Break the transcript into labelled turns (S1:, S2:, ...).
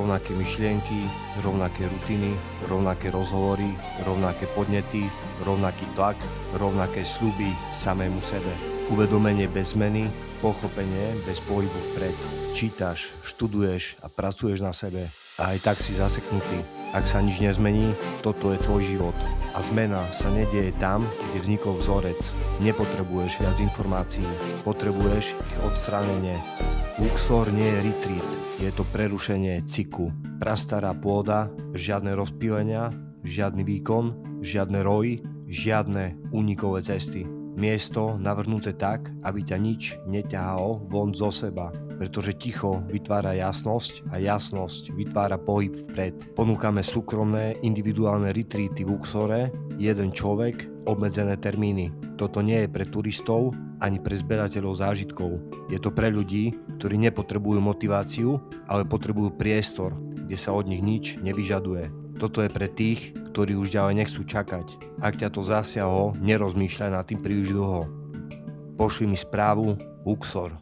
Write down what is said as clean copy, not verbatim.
S1: rovnaké myšlienky, rovnaké rutiny, rovnaké rozhovory, rovnaké podnety, rovnaký tlak, rovnaké sľuby samému sebe. Uvedomenie bez zmeny, pochopenie bez pohybu vpred. Čítaš, študuješ a pracuješ na sebe a aj tak si zaseknutý. Ak sa nič nezmení, toto je tvoj život. A zmena sa nedieje tam, kde vznikol vzorec. Nepotrebuješ viac informácií, potrebuješ ich odstránenie. Luxor nie je retreat, je to prerušenie cyklu. Prastará pôda, žiadne rozpílenia, žiadny výkon, žiadne roji, žiadne únikové cesty. Miesto navrhnuté tak, aby ťa nič neťahalo von zo seba, pretože ticho vytvára jasnosť a jasnosť vytvára pohyb vpred. Ponúkame súkromné, individuálne retreaty v Luxore, jeden človek, obmedzené termíny. Toto nie je pre turistov ani pre zberateľov zážitkov. Je to pre ľudí, ktorí nepotrebujú motiváciu, ale potrebujú priestor, kde sa od nich nič nevyžaduje. Toto je pre tých, ktorí už ďalej nechcú čakať. Ak ťa to zasiahlo, nerozmýšľaj nad tým príliš dlho. Pošli mi správu Luxor.